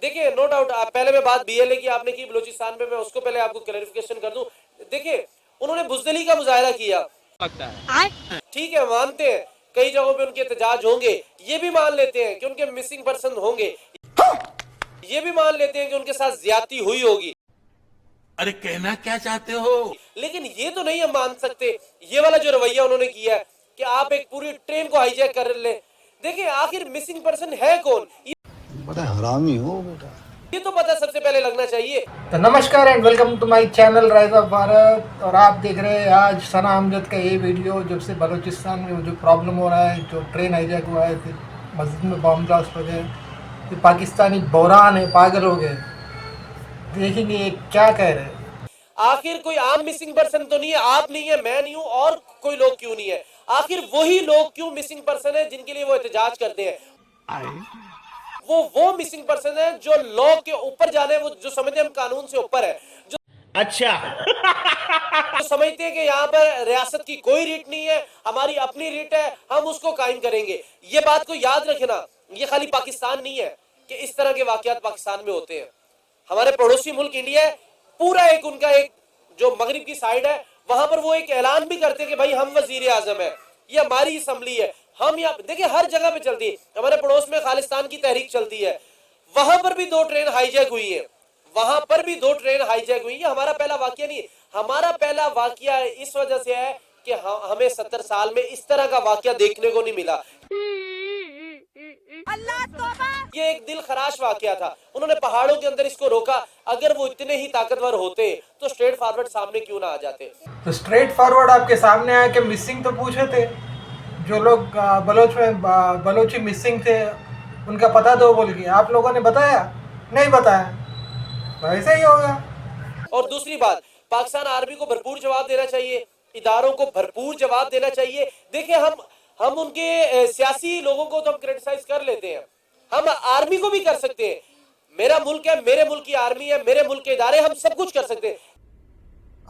देखिए no doubt, आप पहले मैं बात बीएलए की आपने की बलूचिस्तान में, मैं उसको पहले आपको क्लैरिफिकेशन कर दूं। देखिए उन्होंने बुजदिली का मुजाहरा किया, लगता है ठीक है, मानते हैं कई जगहों पे उनके एहतजाज होंगे, ये भी मान लेते हैं कि उनके मिसिंग पर्सन होंगे, ये भी मान लेते हैं कि उनके साथ ज्यादती हुई होगी। अरे कहना क्या चाहते हो? लेकिन ये तो नहीं हम मान सकते, ये वाला जो रवैया उन्होंने किया है कि आप एक पूरी ट्रेन को हाईजैक कर ले। देखिए आखिर मिसिंग पर्सन है कौन, बड़ा हरामी हो बेटा। ये तो पता सबसे पहले लगना चाहिए। तो नमस्कार and welcome to my channel rise of Bharat. और आप देख रहे हैं आज सना अमजद का ये वीडियो, जब से बलूचिस्तान में जो प्रॉब्लम हो रहा है, जो ट्रेन हाईजैक हुआ है, फिर मस्जिद में बम ब्लास्ट हो गए, फिर पाकिस्तानी बहरान है, पागल हो गए। देखेंगे ये क्या कह रहे हैं। आखिर कोई आम मिसिंग पर्सन तो नहीं है, आप नहीं है, मैं नहीं हूं, और कोई लोग क्यों नहीं है? आखिर वही लोग क्यों मिसिंग पर्सन है जिनके लिए वो एहतजाज करते हैं? वो मिसिंग पर्सन है जो लॉ के ऊपर जाने, वो जो समझते हैं हम कानून से ऊपर है, जो अच्छा जो समझते हैं कि यहाँ पर रियासत की कोई रीट नहीं है, हमारी अपनी रीट है, हम उसको कायम करेंगे। ये बात को याद रखना, ये खाली पाकिस्तान नहीं है कि इस तरह के वाकयात पाकिस्तान में होते हैं। हमारे पड़ोसी मुल्क इंडिया है, पूरा एक उनका एक जो मगरिब की साइड है, वहां पर वो एक ऐलान भी करते हैं कि भाई हम वजीर आजम है, ये हमारी असम्बली है, हम यहाँ देखिए हर जगह पे चलती है। हमारे पड़ोस में खालिस्तान की तहरीक चलती है, वहां पर भी 2 ट्रेन हाईजैक हुई है, वहां पर भी 2 ट्रेन हाईजैक हुई है। हमारा पहला वाकया नहीं है, हमारा पहला वाकया इस वजह से है कि हमें 70 साल में इस तरह का वाकया देखने को नहीं मिला। ये एक दिल खराश वाकया था, उन्होंने पहाड़ों के अंदर इसको रोका। अगर वो इतने ही ताकतवर होते तो स्ट्रेट फॉरवर्ड सामने क्यों ना आ जाते? तो स्ट्रेट फॉरवर्ड आपके सामने आके मिसिंग तो पूछे थे, जो लोग बलोची मिसिंग थे उनका पता दो बोल के आप लोगों ने बताया नहीं बताया, तो ऐसे ही होगा। और दूसरी बात, पाकिस्तान आर्मी को भरपूर जवाब देना चाहिए, इदारों को भरपूर जवाब देना चाहिए। देखिए हम उनके सियासी लोगों को तो हम क्रिटिसाइज कर लेते हैं, हम आर्मी को भी कर सकते हैं। मेरा मुल्क है, मेरे मुल्क की आर्मी है, मेरे मुल्क के इदारे, हम सब कुछ कर सकते हैं।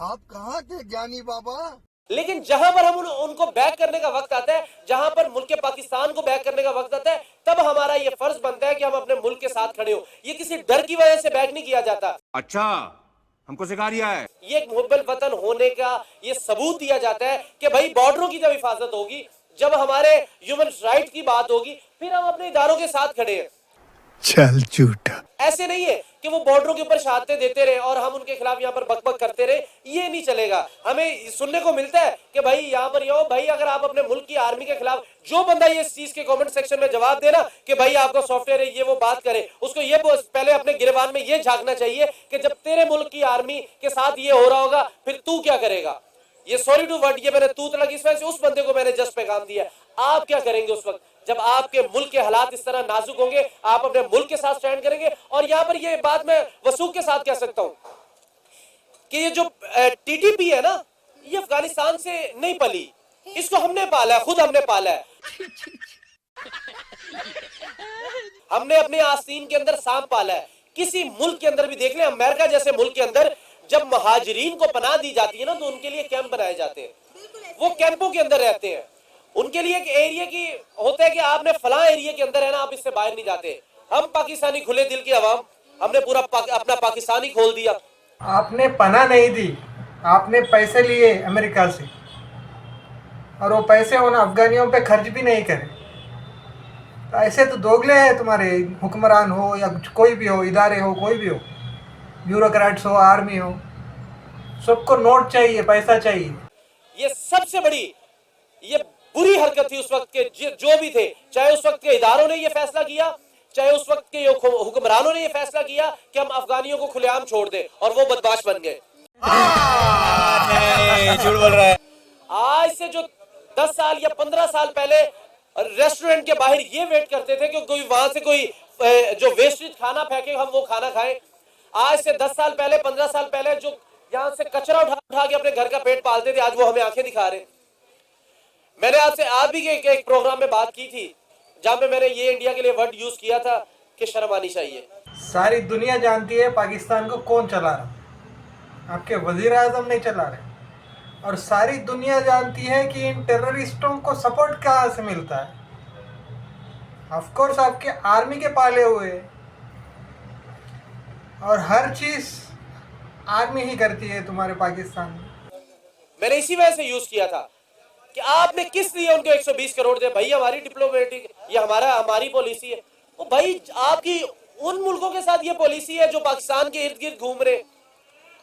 आप कहाँ के ज्ञानी बाबा? लेकिन जहां पर हम उनको बैक करने का वक्त आता है, जहां पर मुल्क के पाकिस्तान को बैक करने का वक्त आता है, तब हमारा ये फर्ज बनता है कि हम अपने मुल्क के साथ खड़े हो। ये किसी डर की वजह से बैक नहीं किया जाता। अच्छा, हमको सिखा रिया है। ये एक मुहब्बल वतन होने का ये सबूत दिया जाता है कि भाई बॉर्डरों की जब हिफाजत होगी, जब हमारे ह्यूमन राइट की बात होगी, फिर हम अपने इदारों के साथ खड़े हैं। चल झूठा। ऐसे नहीं है कि वो बॉर्डरों के ऊपर शहादतें देते रहे और हम उनके खिलाफ यहाँ पर बकबक करते रहे, ये नहीं चलेगा। हमें सुनने को मिलता है कि भाई यहाँ पर यो भाई, अगर आप अपने मुल्क की आर्मी के खिलाफ, जो बंदा ये इस चीज के कमेंट सेक्शन में जवाब देना कि भाई आपका सॉफ्टवेयर है, ये वो बात करे, उसको ये पहले अपने गिरबान में ये झांकना चाहिए कि जब तेरे मुल्क की आर्मी के साथ ये हो रहा होगा, फिर तू क्या करेगा? ये सॉरी टू वर्ड, ये मैंने तू तलक इस वजह से उस बंदे को मैंने जस्ट पैगाम दिया। आप क्या करेंगे उस वक्त जब आपके मुल्क के हालात इस तरह नाजुक होंगे? आप अपने मुल्क के साथ स्टैंड करेंगे। और यहां पर ये बात मैं वसूख के साथ कह सकता हूं कि ये जो टीटीपी है ना, ये अफगानिस्तान से नहीं पली, इसको हमने पाला है, खुद हमने पाला है। हमने अपने आस्तीन के अंदर सांप पाला है। किसी मुल्क के अंदर भी देख लें, अमेरिका जैसे मुल्क के अंदर जब महाजरीन को पनाह दी जाती है ना, तो उनके लिए कैंप बनाए जाते हैं, वो कैंपों के अंदर रहते हैं। उनके लिए एक एरिया की होता है कि आपने फलां एरिया के अंदर है ना, आप इससे बाहर नहीं जाते। हम पाकिस्तानी खुले दिल की आवाम, हमने पूरा अपना पाकिस्तानी खोल दिया। आपने पनाह नहीं दी, आपने पैसे लिए अमेरिका से, और वो पैसे उन अफगानियों पे खर्च भी नहीं करे। तो ऐसे तो दोगले हैं तुम्हारे हुक्मरान हो या कोई भी हो, इदारे हो, कोई भी हो, ब्यूरोक्रेट्स हो, आर्मी हो, सबको नोट चाहिए, पैसा चाहिए। ये सबसे बड़ी ये बुरी हरकत थी उस वक्त के जो भी थे, चाहे उस वक्त के इदारों ने ये फैसला किया, चाहे उस वक्त के हुक्मरानों ने ये फैसला किया कि हम अफगानियों को खुलेआम छोड़ दें, और वो बदमाश बन गए। झूठ बोल रहा है। आज से जो 10 साल या 15 साल पहले रेस्टोरेंट के बाहर ये वेट करते थे कि कोई वहां से कोई जो वेस्टेज खाना फेंके, हम वो खाना खाएं। आज से 10 साल पहले, 15 साल पहले जो यहाँ से कचरा उठा के अपने घर का पेट पालते थे, आज वो हमें आंखें दिखा रहे। मैंने आपसे आज भी एक प्रोग्राम में बात की थी, जहां पे मैंने ये इंडिया के लिए वर्ड यूज किया था कि शर्म आनी चाहिए। सारी दुनिया जानती है पाकिस्तान को कौन चला रहा, आपके वजीर आजम नहीं चला रहे। और सारी दुनिया जानती है कि इन टेररिस्टों को सपोर्ट कहाँ से मिलता है। ऑफ कोर्स आपके आर्मी के पाले हुए, और हर चीज आर्मी ही करती है तुम्हारे पाकिस्तान में। मैंने इसी वजह से यूज किया था कि आपने किस लिए उनको 120 करोड़ दे। भाई हमारी डिप्लोमेटिक, ये हमारी पॉलिसी है। तो भाई आपकी उन मुल्कों के साथ ये पॉलिसी है जो पाकिस्तान के इर्द गिर्द घूम रहे।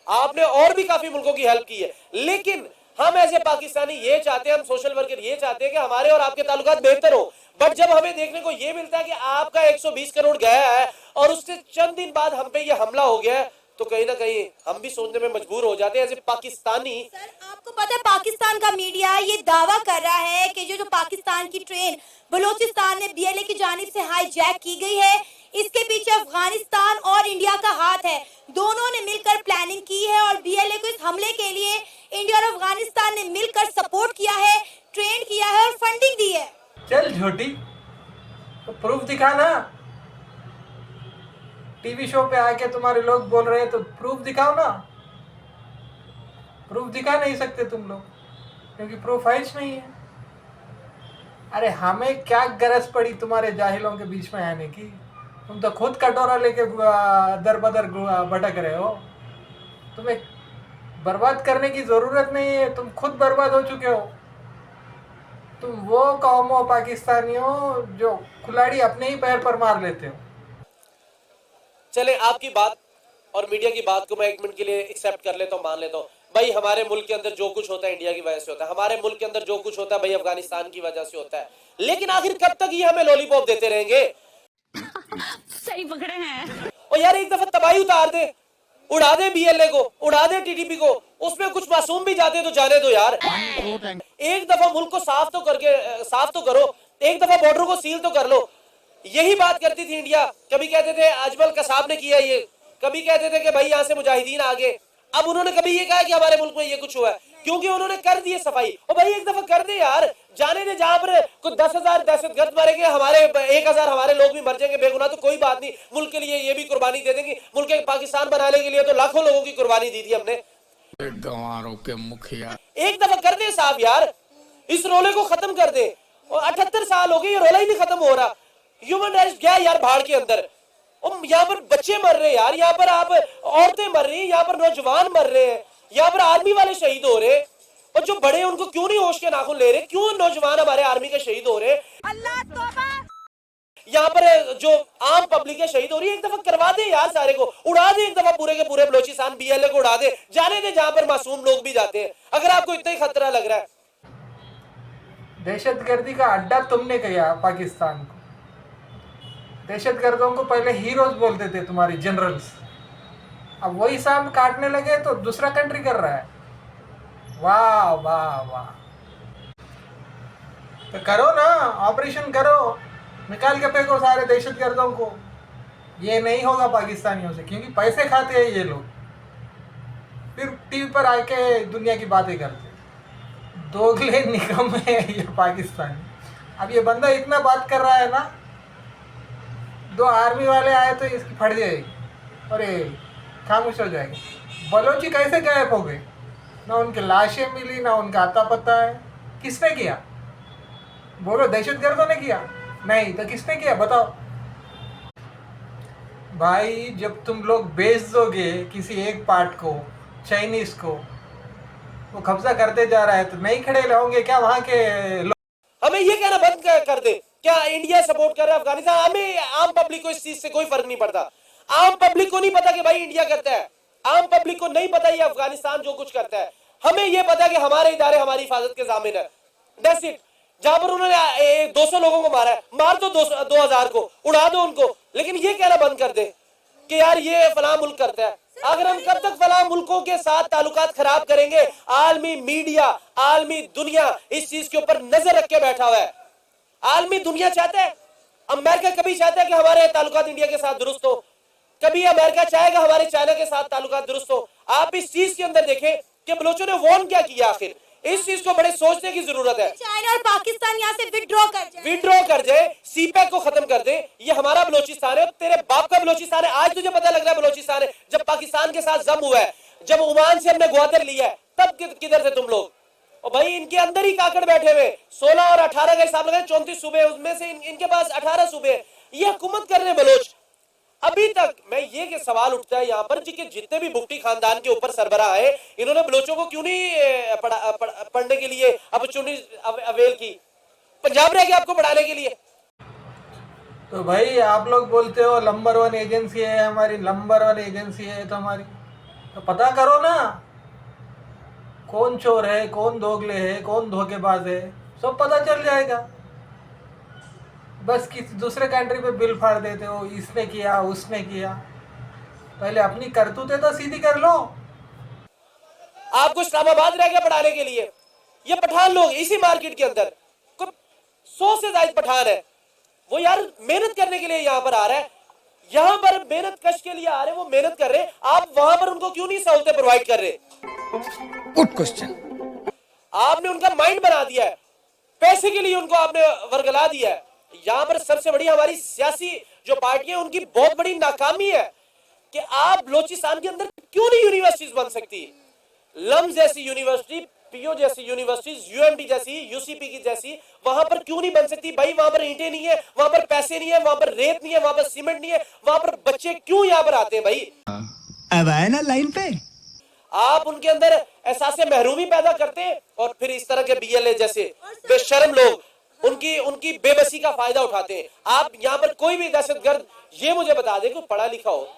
आपने और भी काफी मुल्कों की हेल्प की है, लेकिन हम ऐसे पाकिस्तानी ये चाहते हैं, हम सोशल वर्कर ये चाहते हैं कि हमारे और आपके ताल्लुकात बेहतर हो। बट जब हमें देखने को ये मिलता है कि आपका 120 करोड़ गया है और उससे चंद दिन बाद हम पे ये हमला हो गया है, तो कहीं ना कहीं हम भी सोचने में मजबूर हो जाते हैं एज ए पाकिस्तानी। सर आपको पता है पाकिस्तान का मीडिया ये दावा कर रहा है कि जो पाकिस्तान की ट्रेन बलूचिस्तान में बीएलए की जानिब से हाईजैक की गई है, इसके पीछे अफगानिस्तान और इंडिया का हाथ है। दोनों ने मिलकर प्लानिंग की है और बीएलए को इस हमले के लिए इंडिया और अफगानिस्तान ने मिलकर सपोर्ट किया है, ट्रेन किया है और फंडिंग दी है। चल झोटी, तो प्रूफ दिखा ना। टीवी शो पे आके तुम्हारे लोग बोल रहे हैं तो प्रूफ दिखाओ ना। प्रूफ दिखा नहीं सकते तुम लोग क्योंकि प्रूफ है नहीं है। अरे हमें क्या गरज पड़ी तुम्हारे जाहिलों के बीच में आने की? तुम तो खुद कटोरा लेके दर बदर भटक रहे हो। तुम्हें बर्बाद करने की जरूरत नहीं है, तुम खुद बर्बाद हो चुके हो। तुम वो कौम हो पाकिस्तानियों जो खिलाड़ी अपने ही पैर पर मार लेते हो। चले आपकी बात और मीडिया की बात को मैं एक मिनट के लिए एक्सेप्ट कर लेता हूँ, मान लेता हूँ। भाई हमारे मुल्क के अंदर जो कुछ होता है इंडिया की वजह से होता है, हमारे मुल्क के अंदर जो कुछ होता है भाई अफगानिस्तान की वजह से होता है। लेकिन आखिर कब तक ये हमें लॉलीपॉप देते रहेंगे? सही पकड़े हैं। और यार एक दफा तबाही उतार दे, उड़ा दे बीएलए को, उड़ा दे टीटीपी को, उसमें कुछ मासूम भी जाते तो जाने दो यार। एक दफा मुल्क को साफ तो करो, एक दफा बॉर्डर को सील तो कर लो। यही बात करती थी इंडिया। कभी कहते थे अजमल कसाब ने किया ये, कभी कहते थे कि भाई यहाँ से मुजाहिदीन आ गए। अब उन्होंने कभी ये कहा कि हमारे मुल्क में ये कुछ हुआ है? क्योंकि उन्होंने कर दी सफाई। और भाई एक दफा कर दे यार, जाने दे। जहां पर कुछ 10,000 दहशतगर्द मरेंगे, हमारे 1,000 हमारे लोग भी मर जाएंगे बेगुनाह, तो कोई बात नहीं, मुल्क के लिए ये भी कुर्बानी दे देंगे। मुल्क के पाकिस्तान बनाने के लिए तो लाखों लोगों की कुर्बानी दी थी हमने। गंवारों के मुखिया एक दफा कर दे साहब यार, इस रोले को खत्म कर दे। और 78 साल हो गए, ये रोला ही नहीं खत्म हो रहा। ह्यूमन राइट्स क्या यार भाड़ के अंदर। और यहाँ पर बच्चे मर रहे हैं यार, यहाँ पर आप औरतें मर रही हैं, यहाँ पर नौजवान मर रहे हैं, यहाँ पर आर्मी वाले शहीद हो रहे हैं। और जो बड़े हैं उनको क्यों नहीं होश के नाखून ले रहे? क्यों नौजवान हमारे आर्मी के शहीद हो रहे हैं? अल्लाह तौबा। यहाँ पर जो आम पब्लिक है शहीद हो रही है। एक दफा करवा दे यार, सारे को उड़ा दे एक दफा, पूरे के पूरे बलोचिस्तान बीएलए को उड़ा दे, जाने दे जहां पर मासूम लोग भी जाते हैं। अगर आपको इतना ही खतरा लग रहा है। दहशतगर्दी का अड्डा तुमने किया पाकिस्तान को। दहशतगर्दों को पहले हीरोज बोलते थे तुम्हारी जनरल्स, अब वही सांप काटने लगे तो दूसरा कंट्री कर रहा है। वाह वाह वाह, तो करो ना, ऑपरेशन करो, निकाल के फेंको सारे दहशतगर्दों को। ये नहीं होगा पाकिस्तानियों से क्योंकि पैसे खाते हैं ये लोग, फिर टीवी पर आके दुनिया की बातें करते। दोगले निकम्मे है ये पाकिस्तानी। अब ये बंदा इतना बात कर रहा है ना, 2 आर्मी वाले आए तो इसकी फट जाएगी और ये खामोश हो जाएगी। बलोची कैसे गायब हो गए? ना उनकी लाशें मिली, ना उनका आता पता है। किसने किया? बोलो, दहशतगर्दों ने किया? नहीं तो किसने किया बताओ भाई। जब तुम लोग बेच दोगे किसी एक पार्ट को, चाइनीज को, वो कब्जा करते जा रहा है तो नहीं खड़े रहोगे क्या वहां के लोग? हमें ये कहना बंद कर दे क्या इंडिया सपोर्ट कर रहा है अफगानिस्तान। हमें आम पब्लिक को इस चीज से कोई फर्क नहीं पड़ता। आम पब्लिक को नहीं पता कि भाई इंडिया करता है, आम पब्लिक को नहीं पता ये अफगानिस्तान जो कुछ करता है। हमें ये पता है कि हमारे इदारे हमारी हिफाजत के जामिन है। That's it. जहां पर उन्होंने 200 लोगों को मारा है, मार दो 2,000 को, उड़ा दो उनको, लेकिन ये कहना बंद कर दे कि यार ये फलां मुल्क करता है। अगर हम कब तक फलां मुल्कों के साथ ताल्लुकात खराब करेंगे? आलमी मीडिया, आलमी दुनिया इस चीज के ऊपर नजर रख के बैठा हुआ है। आलमी दुनिया चाहता है, अमेरिका कभी चाहता है कि हमारे ताल्लुकात इंडिया के साथ दुरुस्त हो, कभी अमेरिका चाहेगा हमारे चाइना के साथ ताल्लुकात दुरुस्त हो। आप इस चीज के अंदर देखें कि बलोचों ने वॉर्न क्या किया। आखिर इस चीज को बड़े सोचने की जरूरत है। चाइना और पाकिस्तान यहाँ से विड्रॉ कर जाए, सीपैक को खत्म कर दे। ये हमारा बलोचिस्तान है, तेरे बाप का बलोचिस्तान है। आज तुझे पता लग रहा है बलोचिस्तान है, जब पाकिस्तान के साथ जम हुआ है, जब ओमान से हमने ग्वादर लिया है, तब किधर थे तुम लोग? और भाई इनके अंदर ही काकड़ बैठे हुए, 16 और 18 का हिसाब लगाए 34 सूबे, उसमें से इनके पास 18 सूबे। ये हुकूमत कर रहे बलोच। अब अभी तक मैं ये सवाल उठता है यहाँ पर कि जितने भी भुट्टी खानदान के ऊपर सरबराह है, इन्होंने बलोचों को क्यों नहीं पढ़ने के लिए अपॉर्चुनिटी अवेल की? पंजाब रह गया आपको पढ़ाने के लिए। तो भाई आप लोग बोलते हो नंबर 1 एजेंसी है हमारी, नंबर 1 एजेंसी है तो हमारी, तो पता करो ना कौन चोर है, कौन दोगले है, कौन धोखेबाज है, सब पता चल जाएगा। बस किसी दूसरे कंट्री पे बिल फाड़ देते हो, इसने किया उसने किया, पहले अपनी करतूतें तो सीधी कर लो। आपको इस्लामाबाद रह गया पढ़ाने के लिए। ये पठान लोग इसी मार्केट के अंदर 100 से ज्यादा पठान है, वो यार मेहनत करने के लिए यहाँ पर आ रहा है, यहाँ पर मेहनत कश के लिए आ रहे हैं, वो मेहनत कर रहे हैं, आप वहां पर उनको क्यों नहीं सहूलतें प्रोवाइड कर रहे? Good question. आपने उनका माइंड बना दिया है, पैसे के लिए उनको आपने वर्गला दिया है। यहाँ पर सबसे बड़ी हमारी सियासी जो पार्टियां उनकी बहुत बड़ी नाकामी है कि आप बलोचिस्तान के अंदर क्यों नहीं यूनिवर्सिटीज बन सकती? लम्स जैसी यूनिवर्सिटी, पीओ जैसी यूनिवर्सिटीज, यूएमडी जैसी, यूसीपी की जैसी वहां पर क्यों नहीं बन सकती? भाई वहां पर ईंटें नहीं है, वहां पर पैसे नहीं है, वहां पर रेत नहीं है, वहां पर सीमेंट नहीं है, वहां पर बच्चे क्यों यहाँ पर आते हैं? भाई अब आए ना लाइन पे। आप उनके अंदर एहसास महरूमी पैदा करते हैं और फिर इस तरह के बीएलए जैसे बेशर्म लोग उनकी बेबसी का फायदा उठाते हैं। आप यहाँ पर कोई भी दहशतगर्द, ये मुझे बता दे, कोई पढ़ा लिखा हो,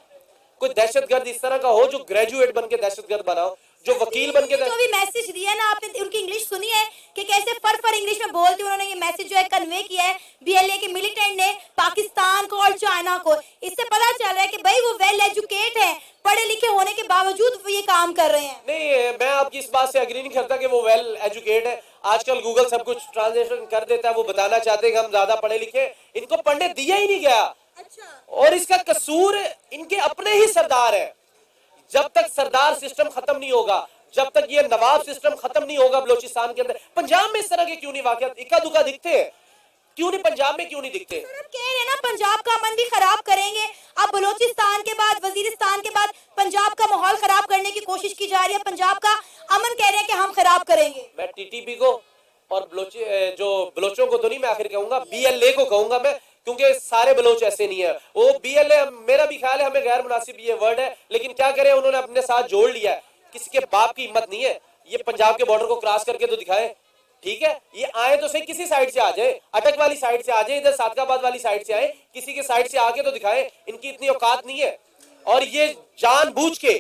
कोई दहशतगर्द इस तरह का हो जो ग्रेजुएट बन के दहशतगर्द बना हो, जो वकील बन के जो भी मैसेज दिया ना आपने, उनकी इंग्लिश सुनी है कि कैसे फर इंग्लिश में बोलते उन्होंने ये मैसेज जो है कन्वे किया है बीएलए के मिलिटेंट ने पाकिस्तान को और चाइना को। इससे पता चल रहा है कि भाई वो वेल एजुकेट है, पढ़े लिखे होने के बावजूद वो ये काम कर रहे हैं। नहीं, मैं आपकी इस बात से एग्री नहीं करता कि वो वेल एजुकेट है। आजकल गूगल सब कुछ ट्रांसलेशन कर देता है, वो बताना चाहते हैं कि हम ज्यादा पढ़े लिखे, इनको पढ़ने दिया ही नहीं गया। और इसका कसूर इनके अपने ही सरदार है। जब तक सरदार सिस्टम खत्म नहीं होगा, जब तक ये नवाब सिस्टम खत्म नहीं होगा बलोचिस्तान के अंदर, पंजाब में इस तरह के क्यों नहीं वाकयात इक्का दुक्का दिखते हैं? क्यों नहीं पंजाब में क्यों नहीं दिखते? आप कह रहे हैं ना पंजाब का अमन भी खराब करेंगे। अब बलोचिस्तान के बाद, वजीरिस्तान के बाद पंजाब का माहौल खराब करने की कोशिश की जा रही है, पंजाब का अमन कह रहे हैं कि हम खराब करेंगे। मैं टीटीपी को और बलोचों को तो नहीं, मैं आखिर कहूंगा बीएलए को कहूंगा मैं, क्योंकि सारे बलोच ऐसे नहीं है। वो बीएलए मेरा भी ख्याल है हमें गैर मुनासिब ये वर्ड है, लेकिन क्या करें, उन्होंने अपने साथ जोड़ लिया है। किसी के बाप की हिम्मत नहीं है, ये पंजाब के बॉर्डर को क्रॉस करके तो दिखाए। ठीक है, ये आए तो सही, किसी साइड से आ जाए, अटक वाली साइड से आ जाए, इधर सादकाबाद वाली साइड से आए, किसी के साइड से आके तो दिखाए। इनकी इतनी औकात नहीं है। और ये जानबूझ के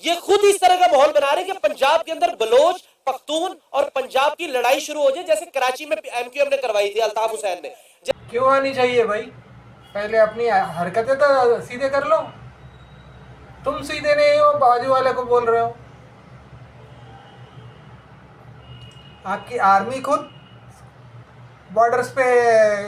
ये खुद इस तरह का माहौल बना रहे हैं कि पंजाब के अंदर बलोच, पख्तून और पंजाब की लड़ाई शुरू हो जाए, जैसे कराची में एमक्यूएम ने करवाई थी अल्ताफ हुसैन ने। क्यों आनी चाहिए भाई? पहले अपनी हरकतें तो सीधे कर लो। तुम सीधे नहीं हो, बाजू वाले को बोल रहे हो। आपकी आर्मी खुद बॉर्डर्स पे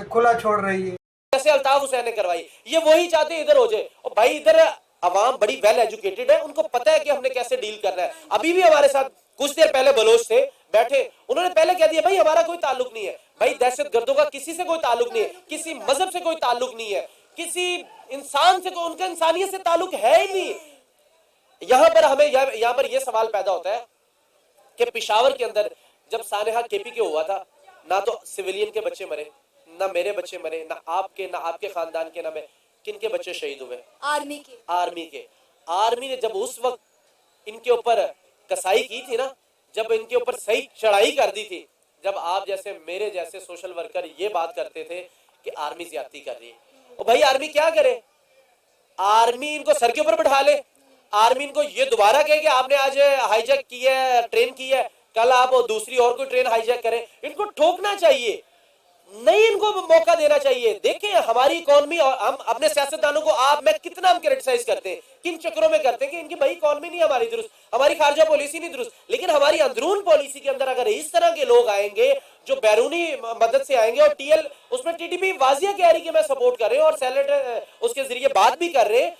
खुला छोड़ रही है, जैसे अल्ताफ हुसैन ने करवाई। ये वही चाहते हैं इधर हो जाए। और भाई इधर अवाम बड़ी वेल एजुकेटेड है, उनको पता है कि हमने कैसे डील करना है। अभी भी हमारे साथ कुछ देर पहले बलोच थे बैठे, उन्होंने पहले कह दिया भाई हमारा कोई ताल्लुक नहीं है। भाई दहशतगर्दों का किसी से कोई ताल्लुक नहीं है, किसी मजहब से कोई ताल्लुक नहीं है, किसी इंसान से, उनका इंसानियत से ताल्लुक है ही नहीं। यहां पर हमें यहां पर यह सवाल पैदा होता है कि पेशावर के अंदर जब सानेहा केपी के हुआ था, ना तो सिविलियन के बच्चे मरे, ना मेरे बच्चे मरे, ना आपके खानदान के, ना मैं, किनके बच्चे शहीद हुए? आर्मी के। आर्मी ने जब उस वक्त इनके ऊपर कसाई की थी ना, जब इनके ऊपर सही चढ़ाई कर दी थी, जब आप जैसे मेरे जैसे सोशल वर्कर ये बात करते थे कि आर्मी ज्यादती कर रही है, और भाई आर्मी क्या करे? आर्मी इनको सर के ऊपर बैठा ले, आर्मी इनको ये दोबारा कहे कि आपने आज हाईजैक की है, ट्रेन की है, कल आप दूसरी और कोई ट्रेन हाईजैक करें। इनको ठोकना चाहिए, नहीं इनको मौका देना चाहिए। देखें हमारी इकॉनमी, और हम अपने सियासतदानों को मैं कितना हम क्रिटिसाइज करते हैं, किन चक्रों में करते हैं कि इनकी भाई इकॉनमी नहीं हमारी दुरुस्त, हमारी खारजा पॉलिसी नहीं दुरुस्त, लेकिन हमारी अंदरून पॉलिसी के अंदर अगर इस तरह के लोग आएंगे जो बैरूनी मदद से आएंगे, और टीएल उसमें टीटीपी वाजिया कह रही कि मैं सपोर्ट कर रहे हैं और सेनेटर उसके जरिए बात भी कर रहे हैं,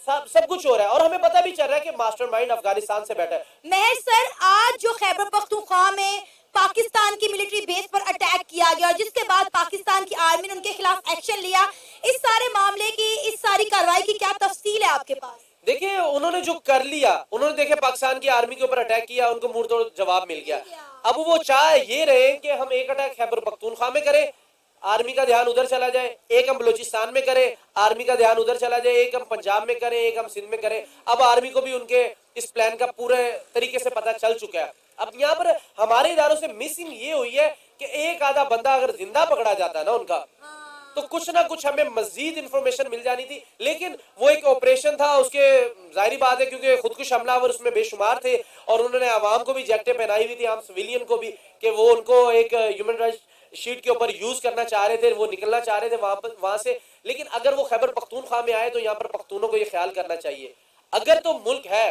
सब कुछ हो रहा है और हमें पता भी चल रहा है कि मास्टरमाइंड अफगानिस्तान से बैठा है। महर सर, आज जो खैबर पख्तूनख्वा में पाकिस्तान की मिलिट्री बेस पर अटैक किया गया और जिसके बाद पाकिस्तान की आर्मी ने उनके खिलाफ एक्शन लिया, इस सारे मामले की, इस सारी कार्रवाई की क्या तफसील है आपके पास? देखिए उन्होंने जो कर लिया, उन्होंने देखे पाकिस्तान की आर्मी के ऊपर अटैक किया, उनको मुंहतोड़ जवाब मिल गया। अब वो चाह ये रहे कि हम एक अटैक खैबर पख्तूनख्वा में करें, आर्मी का ध्यान उधर चला जाए, एक हम बलूचिस्तान में करें, आर्मी का ध्यान उधर चला जाए, एक हम पंजाब में करें, एक हम सिंध में करें। अब आर्मी को भी उनके इस प्लान का पूरे तरीके से पता चल चुका है। अब यहाँ पर हमारे इदारों से मिसिंग ये हुई है कि एक आधा बंदा अगर जिंदा पकड़ा जाता है ना उनका, तो कुछ ना कुछ हमें मजीद इंफॉर्मेशन मिल जानी थी। लेकिन वो एक ऑपरेशन था, उसके जाहिर बात है क्योंकि खुदकुश हमलावर उसमें बेशुमार थे और उन्होंने आवाम को भी जैकेटें पहनाई हुई थी, आम सिविलियन को भी, कि वो उनको एक ह्यूमन राइट्स शीट के ऊपर यूज करना चाह रहे थे, वो निकलना चाह रहे थे वहां से। लेकिन अगर वो खैबर पख्तूनख्वा में आए तो यहाँ पर पख्तूनों को ये ख्याल करना चाहिए, अगर तो मुल्क है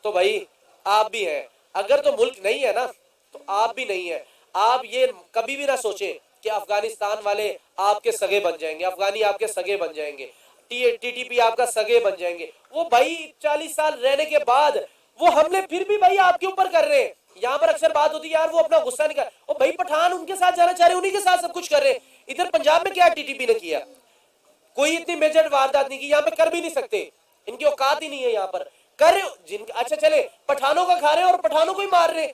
तो भाई आप भी हैं, अगर तो मुल्क नहीं है ना तो आप भी नहीं है। आप ये कभी भी ना सोचे कि अफगानिस्तान वाले आपके सगे बन जाएंगे, अफगानी आपके सगे बन जाएंगे, टीटीपी आपका सगे बन जाएंगे। वो भाई 40 साल रहने के बाद वो हमले फिर भी भाई आपके ऊपर कर रहे हैं। यहाँ पर अक्सर बात होती है यार वो अपना गुस्सा निकाल, ओ भाई पठान उनके साथ जाना चाह रहे, उन्हीं के साथ सब कुछ कर रहे हैं। इधर पंजाब में क्या टीटीपी ने किया? कोई इतनी मेजर वारदात नहीं की, यहाँ पे कर भी नहीं सकते, इनकी औकात ही नहीं है यहाँ पर कर जिन। अच्छा चले पठानों का खा रहे और पठानों को ही मार रहे।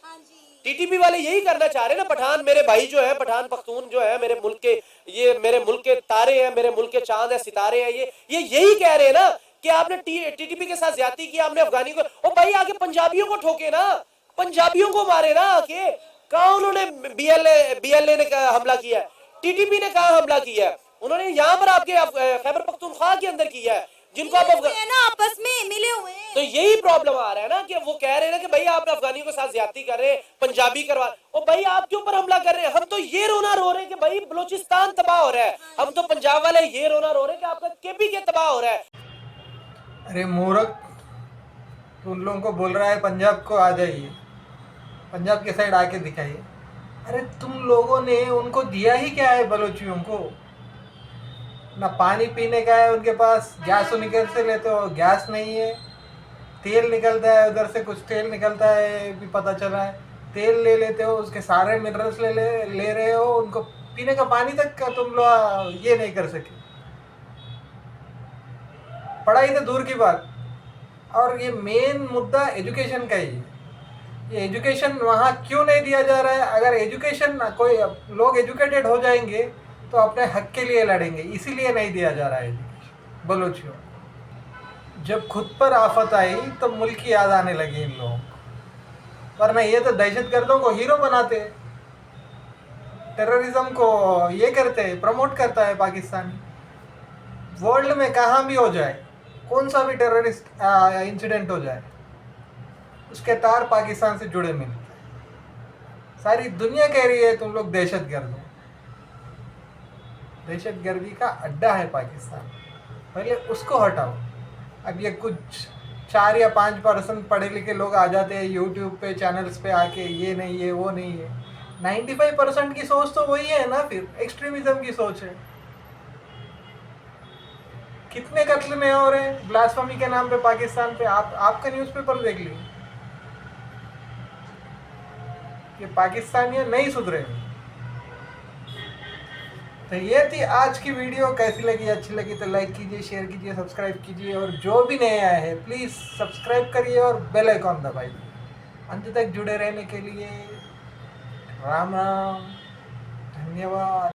टीटीपी वाले यही करना चाह रहे हैं ना, पठान मेरे भाई जो है, पठान पख्तून जो है मेरे मुल्क के, ये मेरे मुल्क के तारे हैं, मेरे मुल्क के चांद है, सितारे हैं, ये यही कह रहे हैं ना कि आपने टीटीपी के साथ ज्यादती की, आपने अफगानी को, ओ भाई आगे पंजाबियों को ठोके ना, पंजाबियों को मारे ना आके। कहा उन्होंने बीएलए ने हमला किया है, टीटीपी ने कहा हमला किया है, उन्होंने यहाँ पर आपके खैबर पख्तूनख्वा के अंदर किया है, जिनको आप ना आपस में मिले हुए हैं। तो यही प्रॉब्लम आ रहा है ना कि वो कह रहे हैं ना कि भाई आप अफगानियों के साथ ज्यादती कर रहे हैं, पंजाबी करवा, ओ भाई आपके ऊपर हमला कर रहे हैं। हम तो ये रोना रो रहे हैं कि भाई बलूचिस्तान तबाह हो रहा है, हम तो पंजाब वाले ये रोना रो रहे हैं कि आपका केपी के तबाह हो रहा है। अरे मूर्ख, तो उन लोगों को बोल रहा है पंजाब को आ जाइए, पंजाब के साइड आके दिखाइए। अरे तुम लोगों ने उनको दिया ही क्या है बलोचियों को? ना पानी पीने का है उनके पास, गैस तो निकल से लेते हो, गैस नहीं है, तेल निकलता है उधर से, कुछ तेल निकलता है भी पता चला है, तेल ले लेते हो, उसके सारे मिनरल्स ले रहे हो, उनको पीने का पानी तक का तुम लोग ये नहीं कर सके। पढ़ाई तो दूर की बात, और ये मेन मुद्दा एजुकेशन का ही है। ये एजुकेशन वहाँ क्यों नहीं दिया जा रहा है? अगर एजुकेशन कोई लोग एजुकेटेड हो जाएंगे तो अपने हक के लिए लड़ेंगे, इसीलिए नहीं दिया जा रहा है एजुकेशन बलोचियों। जब खुद पर आफत आई तो मुल्क की याद आने लगी इन लोगों को, वरना ये तो दहशतगर्दों को हीरो बनाते, टेररिज्म को ये करते, प्रमोट करता है पाकिस्तान। वर्ल्ड में कहाँ भी हो जाए, कौन सा भी टेररिस्ट इंसिडेंट हो जाए, उसके तार पाकिस्तान से जुड़े मिलते हैं। सारी दुनिया कह रही है तुम लोग दहशतगर्द हो, दहशतगर्दी का अड्डा है पाकिस्तान, पहले उसको हटाओ। अब ये कुछ 4 या 5% पढ़े लिखे लोग आ जाते हैं यूट्यूब पे चैनल्स पे आके, ये नहीं है वो नहीं है। 95% की सोच तो वही है ना, फिर एक्सट्रीमिज्म की सोच है। कितने कत्ल में हो रहे हैं ब्लास्फेमी के नाम पे पाकिस्तान पे? आपका न्यूज़पेपर देख लीजिए, ये पाकिस्तानी नहीं सुधरे। तो ये थी आज की वीडियो, कैसी लगी? अच्छी लगी तो लाइक कीजिए, शेयर कीजिए, सब्सक्राइब कीजिए, और जो भी नए आए हैं प्लीज़ सब्सक्राइब करिए और बेल आइकॉन दबाइए। अंत तक जुड़े रहने के लिए राम राम, धन्यवाद।